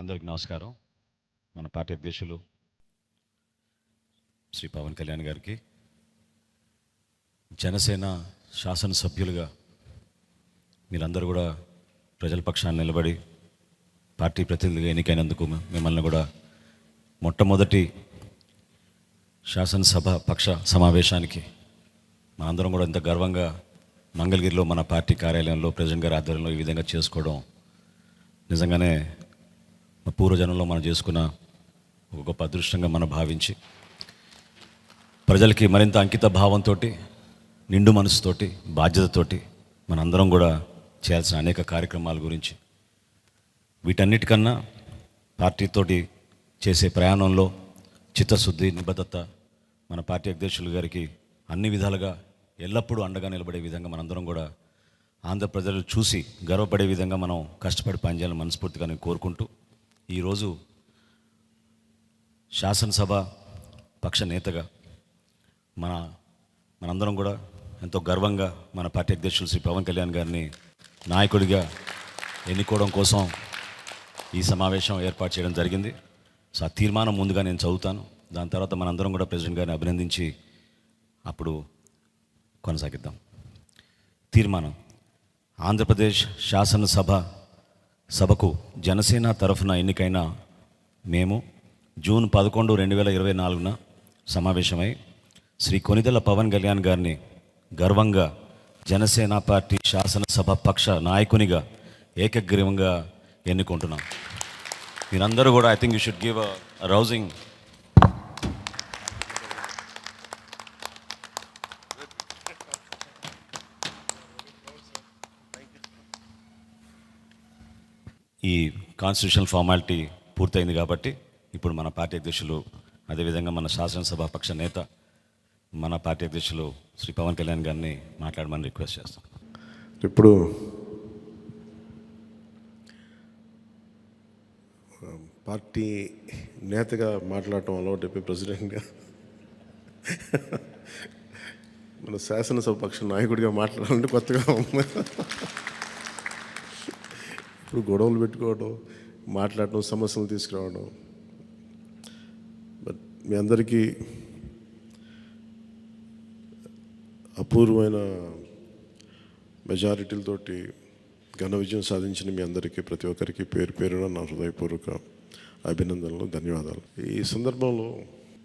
అందరికి నమస్కారం. మన పార్టీ అధ్యక్షులు శ్రీ పవన్ కళ్యాణ్ గారికి, జనసేన శాసనసభ్యులుగా మీరందరూ కూడా ప్రజల పక్షాన్ని నిలబడి పార్టీ ప్రతినిధిగా ఎన్నికైనందుకు మిమ్మల్ని కూడా మొట్టమొదటి శాసనసభ పక్ష సమావేశానికి మనందరం కూడా ఇంత గర్వంగా మంగళగిరిలో మన పార్టీ కార్యాలయంలో ప్రెసిడెంట్ గారి ఆధ్వర్యంలో ఈ విధంగా చేసుకోవడం నిజంగానే పూర్వజనంలో మనం చేసుకున్న ఒక గొప్ప అదృష్టంగా మనం భావించి ప్రజలకి మరింత అంకిత భావంతో, నిండు మనసుతోటి, బాధ్యతతోటి మనందరం కూడా చేయాల్సిన అనేక కార్యక్రమాల గురించి, వీటన్నిటికన్నా పార్టీతోటి చేసే ప్రయాణంలో చిత్తశుద్ధి, నిబద్ధత మన పార్టీ అధ్యక్షులు గారికి అన్ని విధాలుగా ఎల్లప్పుడూ అండగా నిలబడే విధంగా మనందరం కూడా ఆంధ్ర ప్రజలు చూసి గర్వపడే విధంగా మనం కష్టపడి పనిచేయాలని మనస్ఫూర్తిగా నేను కోరుకుంటూ, ఈరోజు శాసనసభ పక్ష నేతగా మనందరం కూడా ఎంతో గర్వంగా మన పార్టీ అధ్యక్షులు శ్రీ పవన్ కళ్యాణ్ గారిని నాయకుడిగా ఎన్నుకోవడం కోసం ఈ సమావేశం ఏర్పాటు చేయడం జరిగింది. సో ఆ తీర్మానం ముందుగా నేను చదువుతాను. దాని తర్వాత మనందరం కూడా ప్రెసిడెంట్ గారిని అభినందించి అప్పుడు కొనసాగిద్దాం. తీర్మానం: ఆంధ్రప్రదేశ్ సభకు జనసేన తరఫున ఎన్నికైన మేము జూన్ 11, 2024 సమావేశమై శ్రీ కొనిదెల పవన్ కళ్యాణ్ గారిని గర్వంగా జనసేన పార్టీ శాసనసభ పక్ష నాయకునిగా ఏకగ్రీవంగా ఎన్నుకుంటున్నాం. మీరందరూ కూడా I think you should give a rousing. ఈ కాన్స్టిట్యూషనల్ ఫార్మాలిటీ పూర్తయింది కాబట్టి ఇప్పుడు మన పార్టీ అధ్యక్షులు, అదేవిధంగా మన శాసనసభ పక్ష నేత మన పార్టీ అధ్యక్షులు శ్రీ పవన్ కళ్యాణ్ గారిని మాట్లాడమని రిక్వెస్ట్ చేస్తాం. ఇప్పుడు పార్టీ నేతగా మాట్లాడటం అలవాటు ప్రెసిడెంట్గా మన శాసనసభ పక్ష నాయకుడిగా మాట్లాడాలంటే కొత్తగా ఉంది. ఇప్పుడు గొడవలు పెట్టుకోవడం, మాట్లాడటం, సమస్యలు తీసుకురావడం. బట్ మీ అందరికీ అపూర్వమైన మెజారిటీలతోటి ఘన విజయం సాధించిన మీ అందరికీ, ప్రతి ఒక్కరికి పేరు పేరున నా హృదయపూర్వక అభినందనలు, ధన్యవాదాలు. ఈ సందర్భంలో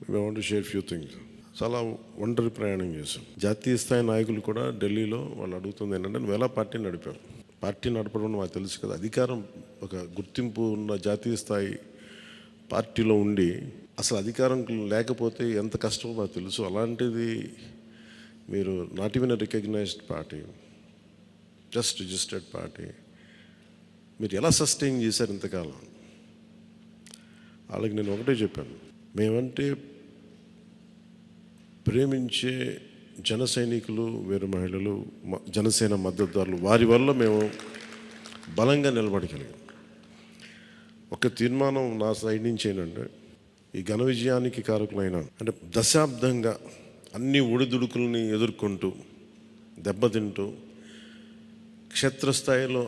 I want to share few things. చాలా ఒంటరి ప్రయాణం చేశాం. జాతీయ స్థాయి నాయకులు కూడా ఢిల్లీలో వాళ్ళు అడుగుతుంది ఏంటంటే, నువ్వు ఎలా పార్టీ నడిపావు? పార్టీ నడపడం మాకు తెలుసు కదా, అధికారం ఒక గుర్తింపు ఉన్న జాతీయ స్థాయి పార్టీలో ఉండి అసలు అధికారం లేకపోతే ఎంత కష్టమో మాకు తెలుసు. అలాంటిది మీరు not even recognised party, just registered party, మీరు ఎలా సస్టైన్ చేశారు ఇంతకాలం? వాళ్ళకి నేను ఒకటే చెప్పాను, మేమంటే ప్రేమించే జన సైనికులు, వీర మహిళలు, జనసేన మద్దతుదారులు, వారి వల్ల మేము బలంగా నిలబడగలిగాం. ఒక తీర్మానం నా సైడ్ నుంచి ఏంటంటే, ఈ ఘన విజయానికి కారకులైన, అంటే దశాబ్దంగా అన్ని ఒడిదుడుకుల్ని ఎదుర్కొంటూ దెబ్బతింటూ క్షేత్రస్థాయిలో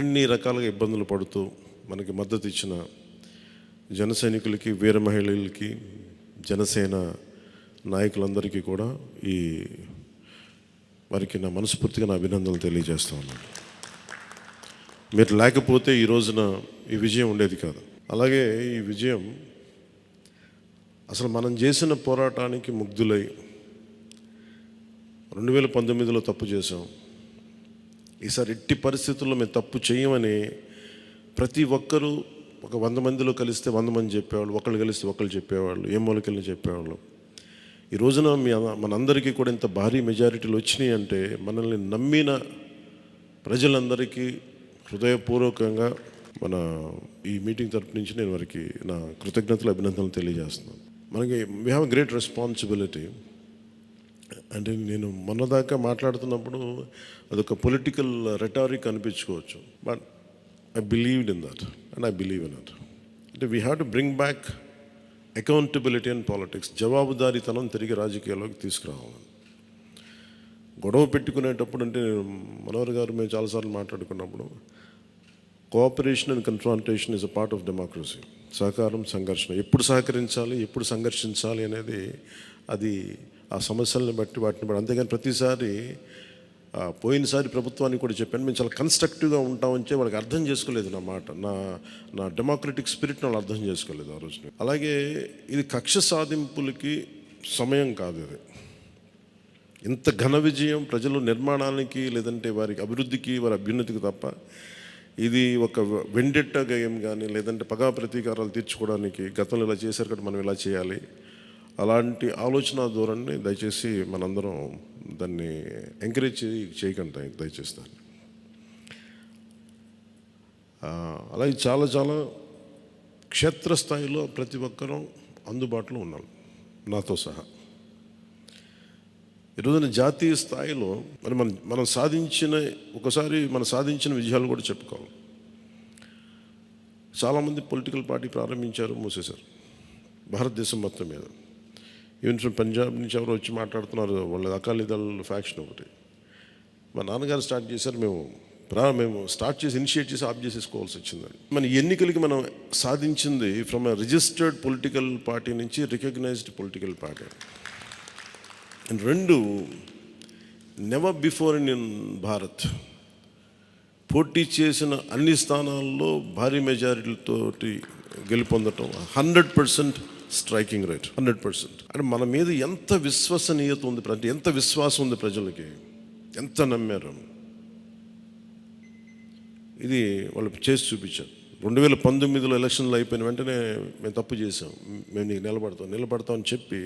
అన్ని రకాలుగా ఇబ్బందులు పడుతూ మనకి మద్దతు ఇచ్చిన జన సైనికులకి, వీర మహిళలకి, జనసేన నాయకులందరికీ కూడా వారికి నా మనస్ఫూర్తిగా నా అభినందనలు తెలియజేస్తూ ఉన్నాను. మీరు లేకపోతే ఈ రోజున ఈ విజయం ఉండేది కాదు. అలాగే ఈ విజయం అసలు మనం చేసిన పోరాటానికి ముగ్ధులై 2019లో తప్పు చేసాం, ఈసారి ఎట్టి పరిస్థితుల్లో మేము తప్పు చేయమని ప్రతి ఒక్కరూ ఒక 100 మందిలో కలిస్తే 100 మంది చెప్పేవాళ్ళు, ఒకళ్ళు కలిస్తే ఒకళ్ళు చెప్పేవాళ్ళు, ఏ మూలకెళ్ళి చెప్పేవాళ్ళు. ఈ రోజున మనందరికీ కూడా ఇంత భారీ మెజారిటీలు వచ్చినాయి అంటే మనల్ని నమ్మిన ప్రజలందరికీ హృదయపూర్వకంగా మన ఈ మీటింగ్ తరపు నుంచి నేను వారికి నా కృతజ్ఞతలు, అభినందనలు తెలియజేస్తున్నాను. మనకి వీ హ్యావ్ గ్రేట్ రెస్పాన్సిబిలిటీ. అంటే నేను మొన్నదాకా మాట్లాడుతున్నప్పుడు అదొక పొలిటికల్ రెటారిక్ అనిపించుకోవచ్చు, but I believed in that and I believe in it. అంటే we have to bring back accountability and politics. జవాబుదారీతనం తిరిగి రాజకీయాల్లోకి తీసుకురావాలి. గొడవ పెట్టుకునేటప్పుడు అంటే మనోహర్ గారు మేము చాలాసార్లు మాట్లాడుకున్నప్పుడు cooperation and confrontation is a part of democracy. సహకారం, సంఘర్షణ, ఎప్పుడు సహకరించాలి, ఎప్పుడు సంఘర్షించాలి అనేది అది ఆ సమస్యలను బట్టి వాటిని బట్టి. అంతేగాని ప్రతిసారి పోయినసారి ప్రభుత్వానికి కూడా చెప్పాను, మేము చాలా కన్స్ట్రక్టివ్గా ఉంటామని వాళ్ళకి అర్థం చేసుకోలేదు నా మాట, నా డెమోక్రటిక్ స్పిరిట్ని వాళ్ళు అర్థం చేసుకోలేదు ఆ రోజున. అలాగే ఇది కక్ష సాధింపులకి సమయం కాదు. ఇది ఇంత ఘన విజయం ప్రజల నిర్మాణానికి లేదంటే వారికి అభివృద్ధికి, వారి అభ్యున్నతికి తప్ప ఇది ఒక వెండెట్ట గేమ్ కానీ లేదంటే పగా ప్రతీకారాలు తీర్చుకోవడానికి గతంలో ఇలా చేశారు కదా మనం ఇలా చేయాలి అలాంటి ఆలోచన ధోరణిని దయచేసి మనందరం దాన్ని ఎంకరేజ్ చేయకండి దయచేసి దాన్ని. అలాగే చాలా చాలా క్షేత్రస్థాయిలో ప్రతి ఒక్కరూ అందుబాటులో ఉన్నారు నాతో సహా. ఈరోజున జాతీయ స్థాయిలో మరి మనం సాధించిన విజయాలు కూడా చెప్పుకోవాలి. చాలామంది పొలిటికల్ పార్టీ ప్రారంభించారు, మూసేశారు భారతదేశం మొత్తం మీద. ఈవెన్ ఫ్రమ్ పంజాబ్ నుంచి ఎవరు వచ్చి మాట్లాడుతున్నారు, వాళ్ళ అకాలీదళ్ ఫ్యాక్షన్ ఒకటి. మా నాన్నగారు స్టార్ట్ చేశారు, మేము స్టార్ట్ చేసి ఇనిషియేట్ చేసి ఆఫ్ చేసేసుకోవాల్సి వచ్చిందని. మన ఎన్నికలకి మనం సాధించింది from a registered political party నుంచి రికగ్నైజ్డ్ పొలిటికల్ పార్టీ. అండ్ రెండు, నెవర్ బిఫోర్ ఇన్ భారత్ పోటీ చేసిన అన్ని స్థానాల్లో భారీ మెజారిటీలతోటి గెలుపొందటం 100% స్ట్రైకింగ్ రేట్, 100%. అంటే మన మీద ఎంత విశ్వసనీయత ఉంది, అంటే ఎంత విశ్వాసం ఉంది ప్రజలకి, ఎంత నమ్మారు, ఇది వాళ్ళు చేసి చూపించారు. 2019లో ఎలక్షన్లు అయిపోయిన వెంటనే మేము తప్పు చేసాం, మేము నీకు నిలబడతాం అని చెప్పి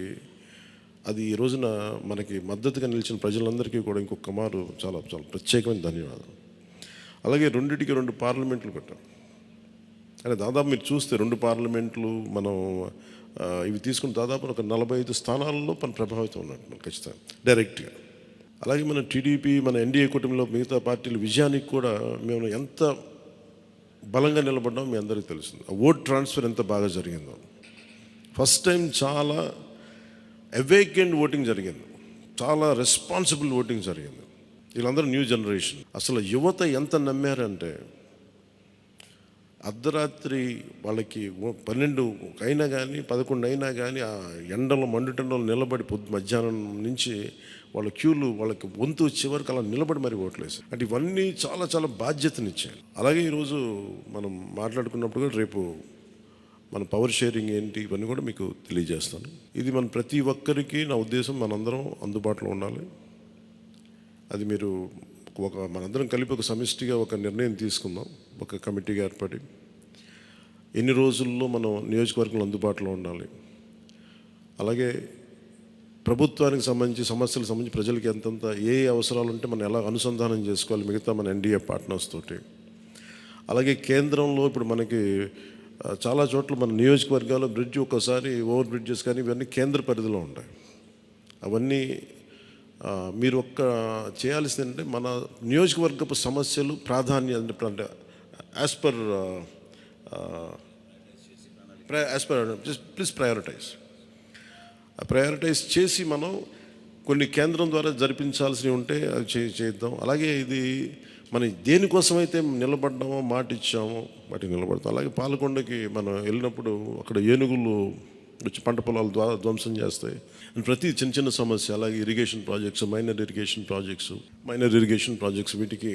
అది ఈ రోజున మనకి మద్దతుగా నిలిచిన ప్రజలందరికీ కూడా ఇంకొక మారు చాలా చాలా ప్రత్యేకమైన ధన్యవాదాలు. అలాగే 2 పార్లమెంట్లు పెట్టాం. అంటే దాదాపు మీరు చూస్తే 2 పార్లమెంట్లు మనం ఇవి తీసుకుని దాదాపు ఒక 45 స్థానాల్లో మన ప్రభావితం ఉన్నట్టు ఖచ్చితంగా డైరెక్ట్గా. అలాగే మన టీడీపీ, మన ఎన్డీఏ కూటమిలో మిగతా పార్టీల విజయానికి కూడా మేము ఎంత బలంగా నిలబడ్డామో మీ అందరికీ తెలుస్తుంది. ఓట్ ట్రాన్స్ఫర్ ఎంత బాగా జరిగిందో, ఫస్ట్ టైం చాలా అవేకెండ్ ఓటింగ్ జరిగింది, చాలా రెస్పాన్సిబుల్ ఓటింగ్ జరిగింది. వీళ్ళందరూ న్యూ జనరేషన్. అసలు యువత ఎంత నమ్మారంటే అర్ధరాత్రి వాళ్ళకి 12 అయినా కానీ 11 అయినా కానీ ఆ ఎండలో మండుటెండలో నిలబడి మధ్యాహ్నం నుంచి వాళ్ళ క్యూలు వాళ్ళకి వంతు వచ్చే వరకు అలా నిలబడి మరి ఓట్లేసారు. అంటే ఇవన్నీ చాలా చాలా బాధ్యతనిచ్చాయి. అలాగే ఈరోజు మనం మాట్లాడుకున్నప్పుడు కూడా రేపు మన పవర్ షేరింగ్ ఏంటి ఇవన్నీ కూడా మీకు తెలియజేస్తాను. ఇది మన ప్రతి ఒక్కరికి నా ఉద్దేశం మనందరం అందుబాటులో ఉండాలి. అది మీరు మనందరం కలిపి ఒక సమిష్టిగా ఒక నిర్ణయం తీసుకుందాం, ఒక కమిటీగా ఏర్పడి ఎన్ని రోజుల్లో మనం నియోజకవర్గంలో అందుబాటులో ఉండాలి. అలాగే ప్రభుత్వానికి సంబంధించి సమస్యలకు సంబంధించి ప్రజలకి ఎంతంత ఏ అవసరాలు ఉంటే మనం ఎలా అనుసంధానం చేసుకోవాలి మిగతా మన ఎన్డీఏ పార్ట్నర్స్ తోటి. అలాగే కేంద్రంలో ఇప్పుడు మనకి చాలా చోట్ల మన నియోజకవర్గాల్లో బ్రిడ్జ్ ఒక్కోసారి ఓవర్ బ్రిడ్జెస్ కానీ ఇవన్నీ కేంద్ర పరిధిలో ఉంటాయి. అవన్నీ మీరు చేయాల్సింది అంటే మన నియోజకవర్గపు సమస్యలు ప్రాధాన్యత అంటే యాజ్ పర్ ప్లీజ్ ప్రయారిటైజ్ చేసి మనం కొన్ని కేంద్రం ద్వారా జరిపించాల్సినవి ఉంటే అది చేద్దాం. అలాగే ఇది మనం దేనికోసమైతే నిలబడ్డామో మాట ఇచ్చామో వాటికి నిలబడతాం. అలాగే పాలకొండకి మనం వెళ్ళినప్పుడు అక్కడ ఏనుగులు వచ్చి పంట పొలాలు ధ్వంసం చేస్తాయి. ప్రతి చిన్న చిన్న సమస్య. అలాగే irrigation projects, minor irrigation projects వీటికి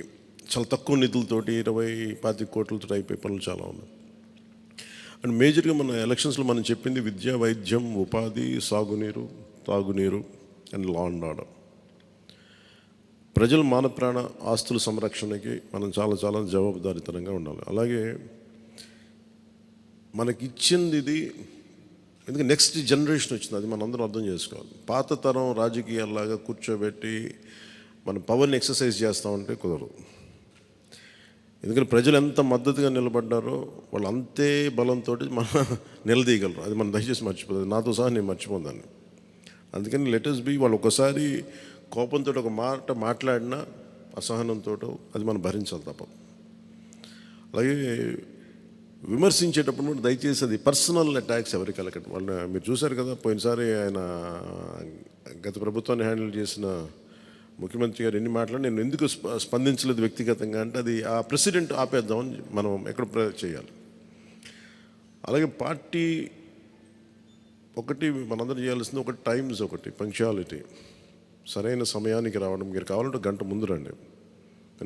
చాలా తక్కువ నిధులతోటి 20-25 కోట్లతో అయిపోయే పనులు చాలా ఉన్నాయి. అండ్ మేజర్గా మన ఎలక్షన్స్లో మనం చెప్పింది విద్య, వైద్యం, ఉపాధి, సాగునీరు, తాగునీరు అండ్ లా అండ్ ఆర్డర్. ప్రజల మాన ప్రాణ ఆస్తుల సంరక్షణకి మనం చాలా చాలా జవాబుదారీతనంగా ఉండాలి. అలాగే మనకిచ్చింది ఇది ఎందుకంటే నెక్స్ట్ జనరేషన్ వచ్చింది, అది మనం అందరం అర్థం చేసుకోవాలి. పాత తరం రాజకీయాల్లాగా కూర్చోబెట్టి మన పవర్ని ఎక్సర్సైజ్ చేస్తామంటే కుదరదు. ఎందుకంటే ప్రజలు ఎంత మద్దతుగా నిలబడ్డారో వాళ్ళు అంతే బలంతో మనం నిలదీయగలరు. అది మనం దయచేసి మర్చిపోతుంది, నాతో సహా నేను మర్చిపోదాన్ని. అందుకని లెటర్స్ బి వాళ్ళు ఒకసారి కోపంతో ఒక మాట మాట్లాడినా అసహనంతో అది మనం భరించాలి తప్ప. అలాగే విమర్శించేటప్పుడు కూడా దయచేసి అది పర్సనల్ అటాక్స్ ఎవరికి వెళ్ళకండి. వాళ్ళని మీరు చూశారు కదా, పోయినసారి ఆయన గత ప్రభుత్వాన్ని హ్యాండిల్ చేసిన ముఖ్యమంత్రి గారు ఎన్ని మాట్లాడి నేను ఎందుకు స్పందించలేదు వ్యక్తిగతంగా అంటే అది ఆ ప్రెసిడెంట్ ఆపేద్దామని మనం ఎక్కడ చేయాలి. అలాగే పార్టీ ఒకటి మనందరం చేయాల్సింది ఒకటి టైమ్స్, ఒకటి పంక్చువాలిటీ, సరైన సమయానికి రావడం. మీరు కావాలంటే గంట ముందు రండి.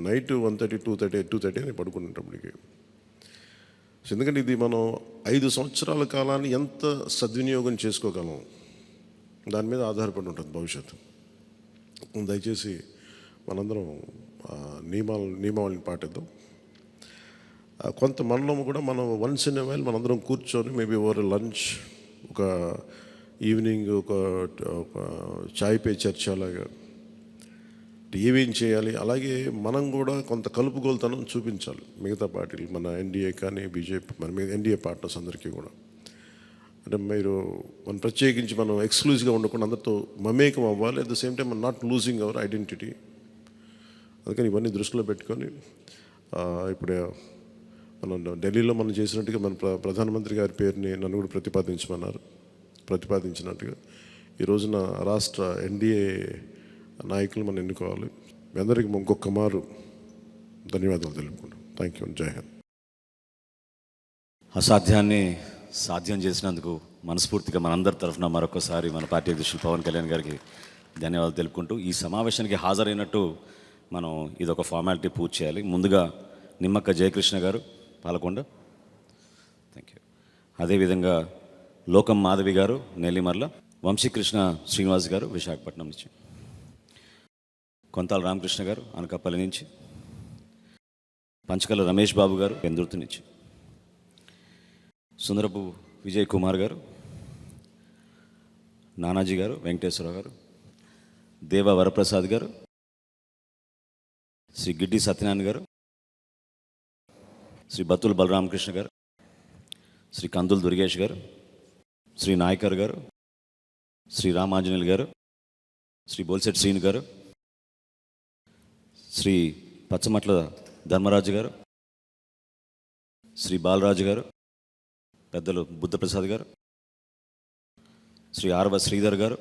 నైట్ 1:30, 2:30 అని పడుకునేటప్పటికి. ఎందుకంటే ఇది మనం 5 సంవత్సరాల కాలాన్ని ఎంత సద్వినియోగం చేసుకోగలం దాని మీద ఆధారపడి ఉంటుంది భవిష్యత్తు. దయచేసి మనందరం నియమావళిని పాటిద్దాం. కొంత మనలో కూడా మనం వన్స్ ఇన్ ఎ వైల్ మనందరం కూర్చొని మేబీ ఓవర్ లంచ్, ఒక ఈవినింగ్ ఒక చాయ్ పే చర్చ లాగా ఏమేం చేయాలి. అలాగే మనం కూడా కొంత కలుపుగోలుతనం చూపించాలి మిగతా పార్టీలు, మన ఎన్డీఏ కానీ బీజేపీ, మన ఎన్డీఏ పార్ట్నర్స్ అందరికీ కూడా. అంటే మీరు మనం ప్రత్యేకించి మనం ఎక్స్క్లూజివ్గా ఉండకుండా అందరితో మమేకం అవ్వాలి. At the same time not losing our identity. అందుకని ఇవన్నీ దృష్టిలో పెట్టుకొని ఇప్పుడు మనం ఢిల్లీలో మనం చేసినట్టుగా మన ప్రధానమంత్రి గారి పేరుని నన్ను కూడా ప్రతిపాదించినట్టుగా ఈ రోజున రాష్ట్ర ఎన్డీఏ నాయకులు మనం ఎన్నుకోవాలి. మీ అందరికీ ఇంకొక మారు ధన్యవాదాలు తెలుపుకుంటాం. Thank you. జై హింద్. అసాధ్యాన్ని సాధ్యం చేసినందుకు మనస్ఫూర్తిగా మనందరి తరఫున మరొకసారి మన పార్టీ అధ్యక్షులు పవన్ కళ్యాణ్ గారికి ధన్యవాదాలు తెలుపుకుంటూ, ఈ సమావేశానికి హాజరైనట్టు మనం ఇదొక ఫార్మాలిటీ పూర్తి చేయాలి. ముందుగా నిమ్మక్క జయకృష్ణ గారు పాలకొండ, థ్యాంక్ యూ. అదేవిధంగా లోకం మాధవి గారు నెల్లిమర్ల, వంశీకృష్ణ శ్రీనివాస్ గారు విశాఖపట్నం నుంచి, కొంతాల రామకృష్ణ గారు అనకాపల్లి నుంచి, పంచకల రమేష్ బాబు గారు పెందుర్తి నుంచి, సుందరపు విజయ్ కుమార్ గారు, నానాజీ గారు, వెంకటేశ్వరరావు గారు, దేవ వరప్రసాద్ గారు, శ్రీ గిడ్డి సత్యనారాయణ గారు, శ్రీ బత్తుల బలరామకృష్ణ గారు, శ్రీ కందుల దుర్గేష్ గారు, శ్రీ నాయకర్ గారు, శ్రీ రామాంజనేయులు గారు, శ్రీ బోల్సెట్ శ్రీను గారు, శ్రీ పచ్చమట్ల ధర్మరాజు గారు, శ్రీ బాలరాజు గారు, పెద్దలు బుద్ధప్రసాద్ గారు, శ్రీ ఆర్వ శ్రీధర్ గారు,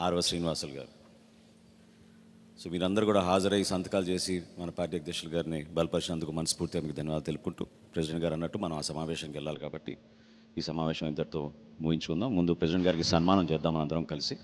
ఆర్వ శ్రీనివాసులు గారు. సో మీరందరూ కూడా హాజరై సంతకాలు చేసి మన పార్టీ అధ్యక్షులు గారిని బలపరిచినందుకు మనస్ఫూర్తిగా మీకు ధన్యవాదాలు తెలుపుకుంటూ, ప్రెసిడెంట్ గారు అన్నట్టు మనం ఆ సమావేశానికి వెళ్ళాలి కాబట్టి ఈ సమావేశం ఇంతటితో ముగించుకుందాం. ముందు ప్రెసిడెంట్ గారికి సన్మానం చేద్దాం అందరం కలిసి.